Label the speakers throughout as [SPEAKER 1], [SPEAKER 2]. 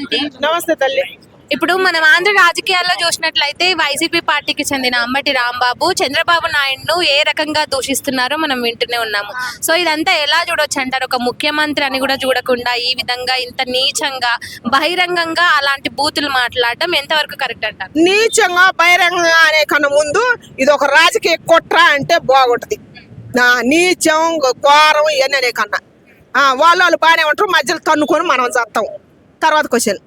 [SPEAKER 1] Aunty.
[SPEAKER 2] నమస్తే తల్లి.
[SPEAKER 1] ఇప్పుడు మనం ఆంధ్ర రాజకీయాల్లో చూసినట్లయితే వైసీపీ పార్టీకి చెందిన అంబటి రాంబాబు చంద్రబాబు నాయుడును ఏ రకంగా దూషిస్తున్నారో మనం వింటూనే ఉన్నాము. సో ఇదంతా ఎలా చూడొచ్చు అంటారు? ఒక ముఖ్యమంత్రి అని కూడా చూడకుండా ఈ విధంగా ఇంత నీచంగా బహిరంగంగా అలాంటి బూతులు మాట్లాడటం ఎంతవరకు కరెక్ట్ అంటారు?
[SPEAKER 2] నీచంగా బహిరంగంగా అనే కన్నా ముందు ఇది ఒక రాజకీయ కుట్ర అంటే బాగుంటది. నీచం ఘోరం ఇవన్నీ అనే కన్నా వాళ్ళు బాగానే ఉంటారు, మధ్యలో తన్నుకొని మనం చేస్తాం. తర్వాత క్వశ్చన్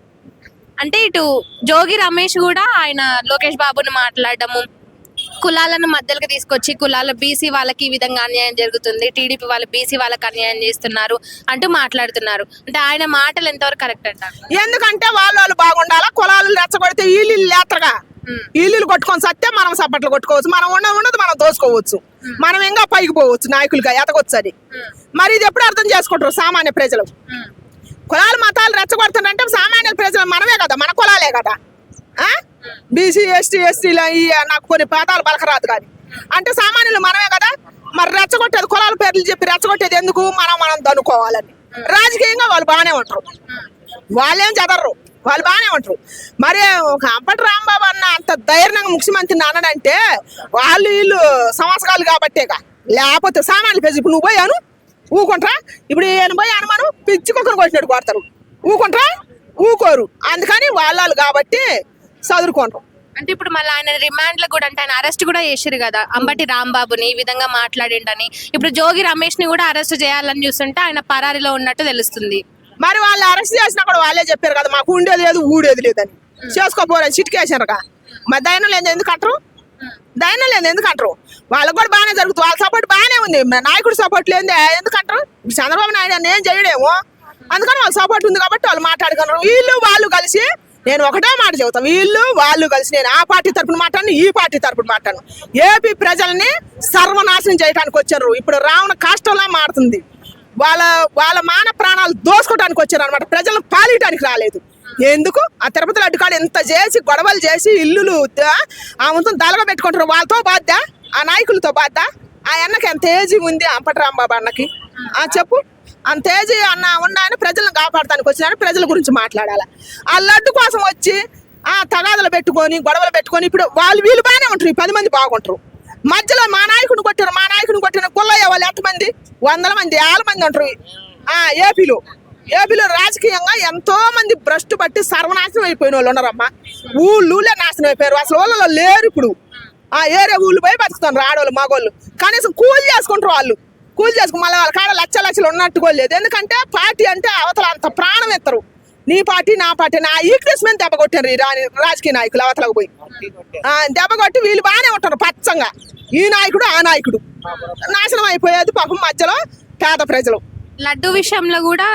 [SPEAKER 1] అంటే ఇటు జోగి రమేష్ కూడా ఆయన లోకేష్ బాబుని మాట్లాడటము, కులాలను మధ్యలోకి తీసుకొచ్చి కులాల బీసీ వాళ్ళకి ఈ విధంగా అన్యాయం జరుగుతుంది, టీడీపీ వాళ్ళు బీసీ వాళ్ళకి అన్యాయం చేస్తున్నారు అంటూ మాట్లాడుతున్నారు. అంటే ఆయన మాటలు ఎంతవరకు కరెక్ట్ అంటారు?
[SPEAKER 2] ఎందుకంటే వాళ్ళు బాగుండాలా, కులాలు రెచ్చగొడితే ఇల్లు లేతగా ఇల్లు కొట్టుకొని సత్తే మనం సప్పట్లు కొట్టుకోవచ్చు, మనం ఉన్నది మనం దోసుకోవచ్చు, మనం ఇంకా పైకి పోవచ్చు, నాయకులుగా ఎదగొచ్చు. అది మరి ఇది ఎప్పుడు అర్థం చేసుకుంటారు సామాన్య ప్రజలు? కులాలు మతాలు రెచ్చగొడుతుందంటే సామాన్య ప్రజలు మనమే కదా, మన కులాలే కదా. బీసీ ఎస్టీల నాకు కొన్ని పాదాలు పలకరాదు కానీ అంటే సామాన్యులు మనమే కదా. మరి రెచ్చగొట్టేది కులాల పేర్లు చెప్పి రెచ్చగొట్టేది ఎందుకు? మనం దనుకోవాలని. రాజకీయంగా వాళ్ళు బాగానే ఉంటారు, వాళ్ళేం చదవరు, వాళ్ళు బాగానే ఉంటారు. మరి ఒక అంబటి రాంబాబు అన్న అంత ధైర్యంగా ముఖ్యమంత్రిని అన్నాడంటే వాళ్ళు వీళ్ళు సంవత్సరాలు కాబట్టేగా, లేకపోతే సామాన్యుల పేరు ఇప్పుడు నువ్వు పోయాను ఊకుంటారా? ఇప్పుడు ఈయన పోయి అనుమానం పిచ్చుకొకరు కొట్టినట్టు కొడతారు, ఊకుంటారా? ఊకోరు. అందుకని వాళ్ళు కాబట్టి చదువుకుంటారు.
[SPEAKER 1] అంటే ఇప్పుడు మళ్ళీ ఆయన రిమాండ్ లో కూడా అంటే ఆయన అరెస్ట్ కూడా చేసిరు కదా అంబటి రాంబాబుని ఈ విధంగా మాట్లాడిండని. ఇప్పుడు జోగి రమేష్ ని కూడా అరెస్ట్ చేయాలని చూస్తుంటే ఆయన పరారీలో ఉన్నట్టు తెలుస్తుంది.
[SPEAKER 2] మరి వాళ్ళు అరెస్ట్ చేసినా కూడా వాళ్ళే చెప్పారు కదా మాకు ఉండేది లేదు ఊడేది లేదని, చేసుకోపోలేదు చిటికేసారుగా. మరి దైనం లేదు ఎందుకు అంటారు? దైనం లేదు ఎందుకు అంటారు? వాళ్ళకు కూడా బాగానే జరుగుతుంది, వాళ్ళ సపోర్ట్ బాగానే ఉంది, నాయకుడు సపోర్ట్ లేదు ఎందుకు అంటారు? చంద్రబాబు నాయుడు నేను చేయడేమో, అందుకని వాళ్ళ సపోర్ట్ ఉంది కాబట్టి వాళ్ళు మాట్లాడుకున్నారు. వీళ్ళు వాళ్ళు కలిసి నేను ఒకటే మాట చెబుతాను, వీళ్ళు వాళ్ళు కలిసి నేను ఆ పార్టీ తరపున మాట్లాడను, ఈ పార్టీ తరపున మాట్లాడను. ఏపీ ప్రజల్ని సర్వనాశనం చేయడానికి వచ్చారు. ఇప్పుడు రావణ కాష్టంలా మారుతుంది. వాళ్ళ మాన ప్రాణాలు దోసుకోవడానికి వచ్చారు అనమాట, ప్రజలను పాలియటానికి రాలేదు. ఎందుకు? ఆ తిరుపతి లడ్డు కాడ ఎంత చేసి గొడవలు చేసి ఇల్లులు ఆ మొత్తం దళగ పెట్టుకుంటారు. వాళ్ళతో బాధ్య, ఆ నాయకులతో బాధ్య. ఆ అన్నకి ఎంత ఏజీ ఉంది అంబటి రాంబాబు అన్నకి? చెప్పు. అంత ఏజీ అన్న ఉన్నాయని ప్రజలను కాపాడటానికి వచ్చినాయని ప్రజల గురించి మాట్లాడాలి. ఆ లడ్డు కోసం వచ్చి తగాదలు పెట్టుకొని గొడవలు పెట్టుకొని ఇప్పుడు వీళ్ళు బాగానే ఉంటారు, 10 మంది బాగుంటారు. మధ్యలో మా నాయకుడిని కొట్టిన గుల్లయ్య వాళ్ళు ఎంతమంది? 100 మంది 50 మంది ఉంటారు. ఏపీలో రాజకీయంగా ఎంతో మంది భ్రష్టు పట్టి సర్వనాశనం అయిపోయిన వాళ్ళు ఉన్నారమ్మా. ఊళ్ళే నాశనం అయిపోయారు, అసలు ఊళ్ళలో లేరు. ఇప్పుడు ఏరే ఊళ్ళు పోయి బతుకుతారు ఆడవాళ్ళు మగవాళ్ళు. కనీసం కూలి చేసుకుంటారు, వాళ్ళు కూలి చేసుకుని మళ్ళీ వాళ్ళ కాడ లక్షలు ఉన్నట్టుగా లేదు. ఎందుకంటే పార్టీ అంటే అవతల అంత ప్రాణం ఎత్తరు. నీ పార్టీ నా పార్టీ నా ఈక్నెస్ మీద దెబ్బ కొట్టారు ఈ రాజకీయ నాయకులు. అవతలకు పోయి దెబ్బ కొట్టి వీళ్ళు బాగానే ఉంటారు పచ్చంగా. ఈ నాయకుడు ఆ నాయకుడు నాశనం అయిపోయేది పాపం మధ్యలో పేద ప్రజలు.
[SPEAKER 1] లడ్డు విషయంలో కూడా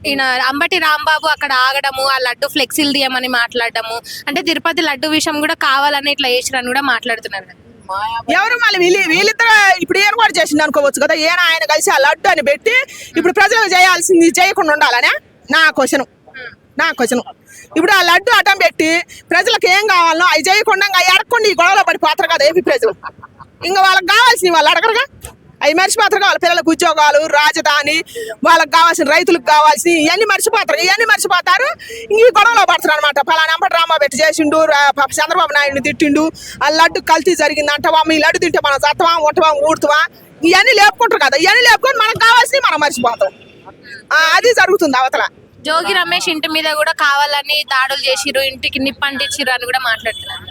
[SPEAKER 1] ఈయన అంబటి రాంబాబు అక్కడ ఆగడము, ఆ లడ్డు ఫ్లెక్సీలు తీయమని మాట్లాడటము, అంటే తిరుపతి లడ్డు విషయం కూడా కావాలని ఇట్లా చేసిరని కూడా మాట్లాడుతున్నారు.
[SPEAKER 2] ఎవరు మళ్ళీ వీళ్ళిద్దరు ఇప్పుడు ఏం కూడా చేసింది అనుకోవచ్చు కదా. ఆయన కలిసి ఆ లడ్డు అని పెట్టి ఇప్పుడు ప్రజలకు చేయాల్సింది చేయకుండా ఉండాలనే నా క్వశ్చన్. ఇప్పుడు ఆ లడ్డు అడ్డం పెట్టి ప్రజలకు ఏం కావాలనో అవి చేయకుండా ఎడకుండా ఈ గొడవలో పడిపోతారు కదా ఏపీ ప్రజలు. ఇంకా వాళ్ళకి కావాల్సినవి వాళ్ళు అడగరుగా, అవి మర్చిపోతారు. వాళ్ళ పిల్లలకు ఉద్యోగాలు, రాజధాని, వాళ్ళకి కావాల్సిన రైతులకు కావాల్సిన ఇవన్నీ మర్చిపోతారు. ఈ గొడవలో పడతారు అనమాట. పలానా అంబటి రాంబాబు పెట్టి చేసిండు, చంద్రబాబు నాయుడిని తిట్టిండు, ఆ లడ్డు కల్తీ జరిగిందంట, ఈ లడ్డు తింటే మనం చత్తవా ఉంటవా ఊడుతావా ఇవన్నీ లేపుకుంటారు కదా. ఇవన్నీ లేపుకొని మనకు కావాల్సినవి మనం మర్చిపోతాం. అది జరుగుతుంది అవతల.
[SPEAKER 1] జోగి రమేష్ ఇంటి మీద కూడా కావాలని దాడులు చేసిరు, ఇంటికి నిప్పంటించిరు అని కూడా మాట్లాడుతున్నారు.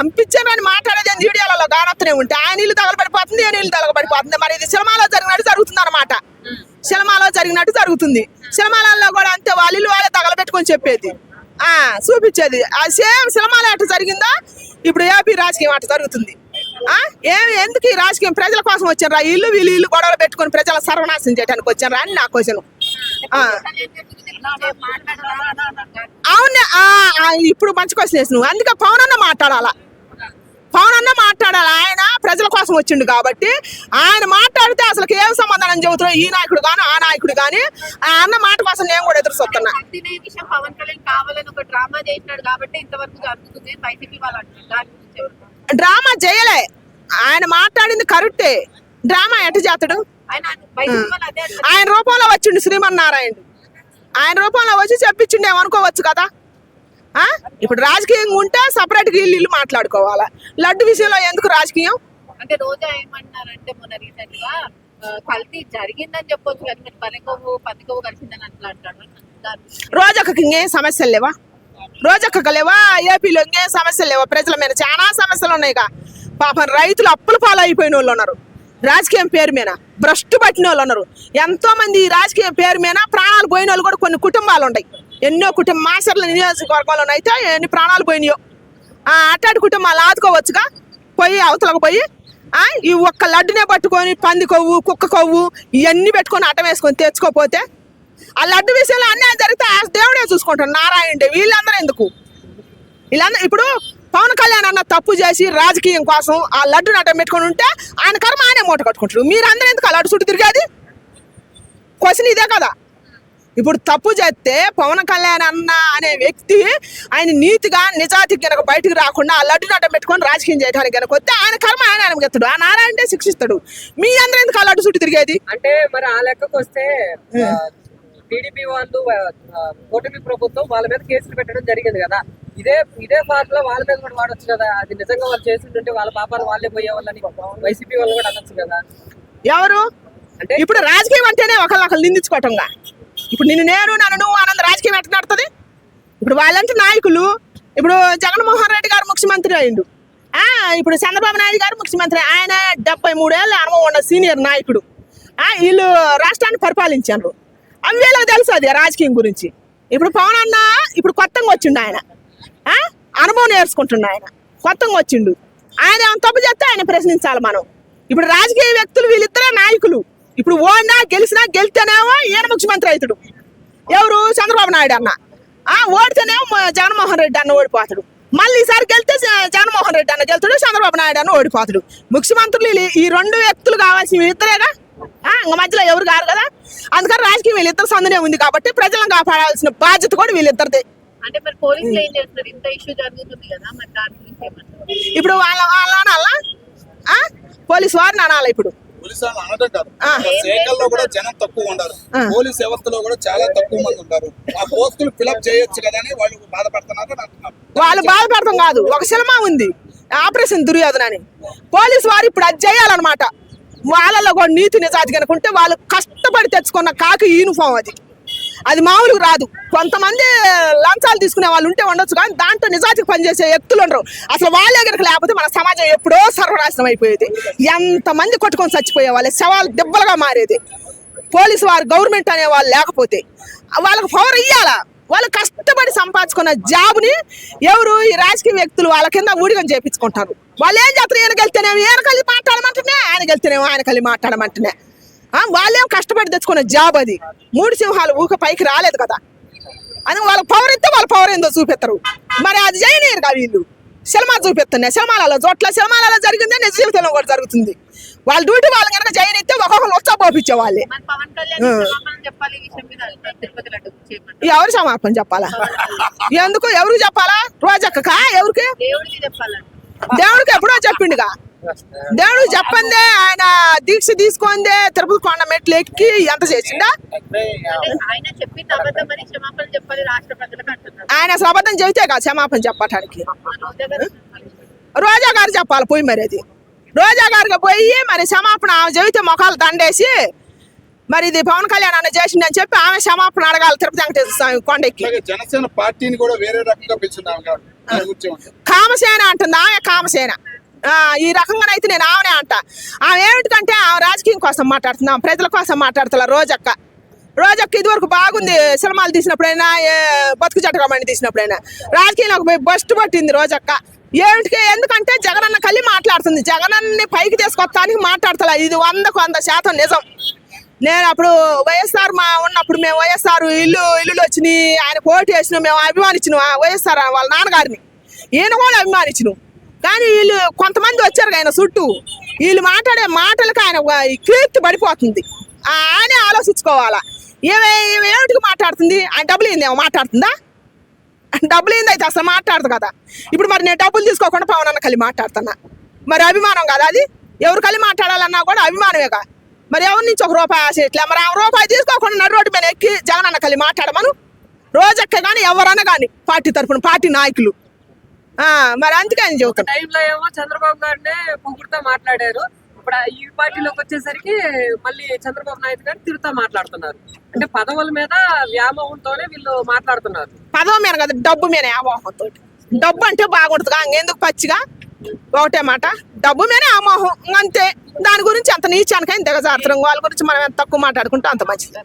[SPEAKER 2] అంపించారని మాట్లాడేది వీడియోలలో గానొత్తనే ఉంటే ఆయన ఇల్లు తగలబడిపోతుంది, ఏ ఇల్లు తగలబడిపోతుంది. మరి ఇది సినిమాలో జరిగినట్టు జరుగుతుంది అనమాట. సినిమాలో జరిగినట్టు జరుగుతుంది. సినిమాలలో కూడా అంతే, వాళ్ళ ఇల్లు వాళ్ళే తగలబెట్టుకొని చెప్పేది, చూపించేది. ఆ సేమ్ సినిమాలో అటు జరిగిందా ఇప్పుడు ఏపీ రాజకీయం అటు జరుగుతుంది. ఎందుకు ఈ రాజకీయం? ప్రజల కోసం వచ్చారా? వీళ్ళు ఇల్లు గొడవలు పెట్టుకొని ప్రజల సర్వనాశనం చేయడానికి వచ్చారా అని నా క్వశ్చన్. అవునే, ఇప్పుడు మంచి క్వశ్చన్ వేసి నువ్వు. అందుకే పవన్ అన్న మాట్లాడాలా. ఆయన ప్రజల కోసం వచ్చిండు కాబట్టి ఆయన మాట్లాడితే అసలు ఏం సమాధానం చెబుతున్నావు ఈ నాయకుడు కానీ ఆ నాయకుడు కానీ. ఆ అన్న మాట కోసం నేను కూడా ఎదురు చూస్తున్నా. డ్రామా చేయలే, ఆయన మాట్లాడింది కరెక్టే. డ్రామా ఎట్ట చేస్తాడు? ఆయన రూపంలో వచ్చిండు శ్రీమన్నారాయణుడు. ఆయన రూపంలో వచ్చి చెప్పించిండేమో అనుకోవచ్చు కదా. ఇప్పుడు రాజకీయంగా ఉంటే సపరేట్గా ఇల్లు మాట్లాడుకోవాలా. లడ్డు విషయంలో ఎందుకు రాజకీయం?
[SPEAKER 3] అంటే రోజా ఏమన్నారంటే మొన్న రీసెంట్ గా కల్తీ జరిగిందని చెప్పొచ్చు కానీ మీరు పత్తి కొవ్వు కలిసిందని అట్లా అంటాడు.
[SPEAKER 2] రోజక్కకి ఇంకేం సమస్యలు లేవా? రోజక్కకి లేవా? ఏపీలో ఇంకేం సమస్యలు లేవా? ప్రజల మీద చాలా సమస్యలు ఉన్నాయిగా. పాపం రైతులు అప్పుల పాలు అయిపోయిన వాళ్ళు ఉన్నారు. రాజకీయం పేరు మీద భ్రష్టు పట్టిన వాళ్ళు ఉన్నారు. ఎంతో మంది ఈ రాజకీయం పేరు మీద ప్రాణాలు పోయిన వాళ్ళు కూడా కొన్ని కుటుంబాలు ఉన్నాయి. ఎన్నో మాసర్ల నియోజకవర్గంలో అయితే ఎన్ని ప్రాణాలు పోయినాయో. అట్లాంటి కుటుంబాలు ఆదుకోవచ్చుగా. పోయి అవతలకు పోయి ఈ ఒక్క లడ్డునే పట్టుకొని పంది కొవ్వు కుక్క కొవ్వు ఇవన్నీ పెట్టుకొని అటం వేసుకొని తెచ్చుకోపోతే ఆ లడ్డు విషయంలో అన్యాయం జరిగితే ఆ దేవుడే చూసుకుంటాడు. నారాయణుడే. వీళ్ళందరూ ఎందుకు? వీళ్ళందరూ ఇప్పుడు పవన్ కళ్యాణ్ అన్న తప్పు చేసి రాజకీయం కోసం ఆ లడ్డుని అటం పెట్టుకొని ఉంటే ఆయన కర్మ ఆయనే మూట కట్టుకుంటారు. మీరు అందరూ ఎందుకు ఆ లడ్డు చుట్టూ తిరిగేది? క్వశ్చన్ ఇదే కదా. ఇప్పుడు తప్పు చేస్తే పవన్ కళ్యాణ్ అన్న అనే వ్యక్తి ఆయన నీతిగా నిజాతికి కనుక బయటకు రాకుండా ఆ లడ్డుని అడ్డం పెట్టుకొని రాజకీయం చేయడానికి కనుక వస్తే ఆయన కర్మ ఆయన ఆయనకెత్తాడు. ఆ నారాయణ శిక్షిస్తాడు. మీ అందరూ ఎందుకు ఆ లడ్డు చుట్టూ తిరిగేది?
[SPEAKER 4] అంటే మరి ఆ లెక్కకు వస్తే టీడీపీ వాళ్ళు కూటమి ప్రభుత్వం వాళ్ళ మీద కేసులు పెట్టడం జరిగింది కదా. ఇదే ఫార్ములా వాళ్ళ మీద కూడా వాడొచ్చు కదా. అది నిజంగా వాళ్ళు చేస్తుంటే వాళ్ళ పాపాలు వాళ్ళే పోయేవాళ్ళని వైసీపీ వాళ్ళు కూడా అనొచ్చు కదా.
[SPEAKER 2] ఎవరు అంటే ఇప్పుడు రాజకీయం అంటేనే ఒకళ్ళు నిందించుకోవటంగా. ఇప్పుడు నన్ను నువ్వు ఆనంద రాజకీయం ఎట్లా నడుతుంది? ఇప్పుడు వాళ్ళంటే నాయకులు. ఇప్పుడు జగన్మోహన్ రెడ్డి గారు ముఖ్యమంత్రి అయిండు. ఇప్పుడు చంద్రబాబు నాయుడు గారు ముఖ్యమంత్రి. ఆయన 73 ఏళ్ళ అనుభవం ఉన్న సీనియర్ నాయకుడు. వీళ్ళు రాష్ట్రాన్ని పరిపాలించారు. అవి వీళ్ళకి తెలుసు అది రాజకీయం గురించి. ఇప్పుడు పవన్ అన్న ఇప్పుడు కొత్తగా వచ్చిండు. ఆయన అనుభవం నేర్చుకుంటుండు. ఆయన కొత్తగా వచ్చిండు. ఆయన ఏమైనా తప్పు చేస్తే ఆయన ప్రశ్నించాలి మనం. ఇప్పుడు రాజకీయ వ్యక్తులు వీళ్ళిద్దరే నాయకులు. ఇప్పుడు ఓడినా గెలిస్తేనేమో ఈయన ముఖ్యమంత్రి అవుతాడు. ఎవరు? చంద్రబాబు నాయుడు అన్న. ఓడితేనేమో జగన్మోహన్ రెడ్డి అన్న ఓడిపోతాడు. మళ్ళీ ఈసారి గెలిస్తే జగన్మోహన్ రెడ్డి అన్న గెలుతాడు, చంద్రబాబు నాయుడు అన్న ఓడిపోతాడు. ముఖ్యమంత్రులు ఈ రెండు వ్యక్తులు కావాల్సిన ఇద్దరేగా. ఇంకా మధ్యలో ఎవరు కారు కదా. అందుకని రాజకీయం వీళ్ళిద్దరు సందునే ఉంది కాబట్టి ప్రజలను కాపాడాల్సిన బాధ్యత కూడా వీళ్ళిద్దరిదే.
[SPEAKER 3] అంటే మరి పోలీసులు ఏం చేస్తారు? ఇంత ఇష్యూ జరుగుతుంది కదా, మరి దాని గురించి ఏమంటారు?
[SPEAKER 2] ఇప్పుడు వాళ్ళ అనాలా? పోలీసు వారిని అనాలి. ఇప్పుడు
[SPEAKER 5] పోలీసు వాళ్ళు అనడం కాదు, శాఖల్లో కూడా జనం తక్కువ ఉన్నారు. పోలీస్ వ్యవస్థలో కూడా చాలా తక్కువ మంది ఉంటారు. ఆ పోస్టులు ఫిలప్ చేయొచ్చు కదా అని వాళ్ళు బాధపడుతున్నారు.
[SPEAKER 2] వాళ్ళు బాధపడతాం కాదు. ఒక సినిమా ఉంది ఆపరేషన్ దుర్యోధన అని. పోలీసు వారు ఇప్పుడు అది చేయాలన్నమాట. వాళ్ళలో కూడా నీతి నిజాతి కనుకుంటే వాళ్ళు కష్టపడి తెచ్చుకున్న కాకి యూనిఫామ్ అది మామూలుగా రాదు. కొంతమంది లంచాలు తీసుకునే వాళ్ళు ఉంటే ఉండొచ్చు, కానీ దాంట్లో నిజాతికి పనిచేసే వ్యక్తులు ఉండరు. అసలు వాళ్ళే కనుక లేకపోతే మన సమాజం ఎప్పుడో సర్వనాశనం అయిపోయేది. ఎంతమంది కొట్టుకొని చచ్చిపోయే వాళ్ళే, శవాలు దెబ్బలుగా మారేది. పోలీసు వారు గవర్నమెంట్ అనే వాళ్ళు లేకపోతే వాళ్ళకి పవర్ ఇయ్యాలా. వాళ్ళు కష్టపడి సంపాదించుకున్న జాబ్ని ఎవరు? ఈ రాజకీయ వ్యక్తులు వాళ్ళ కింద ఊడిగం చేపించుకుంటారు. వాళ్ళు ఏం చేస్తారు? ఈయన గెలితేనేమో ఈయన కలిసి మాట్లాడమంటేనే, ఆయన గెలితేనేమో ఆయన కలిసి మాట్లాడమంటేనే. వాళ్ళేం కష్టపడి తెచ్చుకున్న జాబ్ అది. 3 సింహాలు ఊక పైకి రాలేదు కదా. అని వాళ్ళకి పవర్ ఇస్తే వాళ్ళ పవర్ ఏందో చూపిస్తారు. మరి అది చేయలేరు కదా వీళ్ళు. సినిమా చూపిస్తున్నాయి. సినిమాలలో చోట్ల సినిమాలలో జరిగిందే నిజ జీవితంలో కూడా జరుగుతుంది. వాళ్ళ డ్యూటీ వాళ్ళు కనుక చేయనిస్తే ఒక్కొక్కరు వస్తా పోపించే వాళ్ళే.
[SPEAKER 3] మరి పవన్ కళ్యాణ్ క్షమాపణ చెప్పాలి ఈ విషయం మీద. తిరుపతి లడ్డు గురించి ఏమంటారు?
[SPEAKER 2] ఎవరు క్షమాపణ చెప్పాలా? ఎందుకు? ఎవరికి చెప్పాలా? రోజక్కకా? ఎవరికి?
[SPEAKER 3] దేవుడికి చెప్పాలంట.
[SPEAKER 2] దేవుడికి ఎప్పుడో చెప్పిండుగా. దేవుడు చెప్పందే ఆయన దీక్ష తీసుకుందే తిరుపతి కొండ మెట్లు ఎక్కి ఎంత చేసిండా?
[SPEAKER 3] ఆయన చెప్పింది అబద్ధమని క్షమాపణ చెప్పాలి రాష్ట్ర ప్రజలకు అంటున్నారు.
[SPEAKER 2] ఆయన అసలు అబద్ధం చెబితే కాదు క్షమాపణ చెప్పటానికి. రోజా గారు చెప్పాలి పోయి. మరి అది రోజా గారికి పోయి మరి క్షమాపణ ఆమె చెబితే మొఖాలు దండేసి మరి ఇది పవన్ కళ్యాణ్ అన్న చేసింది అని చెప్పి ఆమె క్షమాపణ అడగాలి తిరుపతి వెంకటేశ్వర స్వామి కొండెక్కి.
[SPEAKER 5] జనసేన పార్టీని కూడా వేరే రకంగా పిలుచున్నాం.
[SPEAKER 2] కామసేన అంటుంది ఆమె. కామసేన ఈ రకంగానైతే నేను ఆమెనే అంట. ఆమె ఏమిటికంటే ఆమె రాజకీయం కోసం మాట్లాడుతుంది, ఆమె ప్రజల కోసం మాట్లాడుతున్నా. రోజక్క ఇదివరకు బాగుంది. సినిమాలు తీసినప్పుడైనా, బతుకు జటకమని తీసినప్పుడైనా రాజకీయంలోకి పోయి బస్ట్ పట్టింది రోజక్క. ఏమిటికి? ఎందుకంటే జగనన్న కలిసి మాట్లాడుతుంది. జగనన్ని పైకి తీసుకొస్తానికి మాట్లాడతా. ఇది 100% నిజం. నేను అప్పుడు వైఎస్ఆర్ ఉన్నప్పుడు మేము వైఎస్ఆర్ ఇల్లులు వచ్చినాయి, ఆయన పోటీ వేసినాం, మేము అభిమానించినాం వైఎస్ఆర్ వాళ్ళ నాన్నగారిని. ఈయన కూడా అభిమానించినాం. కానీ వీళ్ళు కొంతమంది వచ్చారు ఆయన చుట్టూ. వీళ్ళు మాట్లాడే మాటలకు ఆయన కీర్తి పడిపోతుంది. ఆయనే ఆలోచించుకోవాలా. ఏమిటికి మాట్లాడుతుంది? ఆయన డబ్బులు ఏందేమో మాట్లాడుతుందా? డబ్బులు ఏంది అయితే అసలు మాట్లాడదు కదా. ఇప్పుడు మరి నేను డబ్బులు తీసుకోకుండా పవన్ అన్న కలిసి మాట్లాడుతున్నా. మరి అభిమానం కదా అది. ఎవరు కలిసి మాట్లాడాలన్నా కూడా అభిమానమేగా. మరి ఎవరి నుంచి ఒక రూపాయి ఆశ ఇట్లా మరి ఆ రూపాయి తీసుకోకుండా నడు రోడ్డు మీద ఎక్కి జగన్ అన్న కలిసి మాట్లాడమను రోజెక్క కానీ ఎవరన్నా కానీ పార్టీ తరఫున పార్టీ నాయకులు మరి అందుకే ఆయన చెబుతాను.
[SPEAKER 4] టైంలో ఏమో చంద్రబాబు గారినే పొగుడుతా మాట్లాడారు. ఇప్పుడు ఈ పార్టీలోకి వచ్చేసరికి మళ్ళీ చంద్రబాబు నాయుడు గారు తిరుగుతా మాట్లాడుతున్నారు. అంటే పదవుల మీద వ్యామోహంతోనే వీళ్ళు మాట్లాడుతున్నారు.
[SPEAKER 2] పదవి మీద కదా డబ్బు మీద ఆమోహంతో. డబ్బు అంటే బాగుంటుంది ఎందుకు పచ్చిగా ఒకటే మాట డబ్బు మీదే ఆమోహం అంతే. దాని గురించి అంత నీచానికైనా దిగజారుతున్నాం. వాళ్ళ గురించి మనం ఎంత తక్కువ మాట్లాడుకుంటే అంత మంచిది.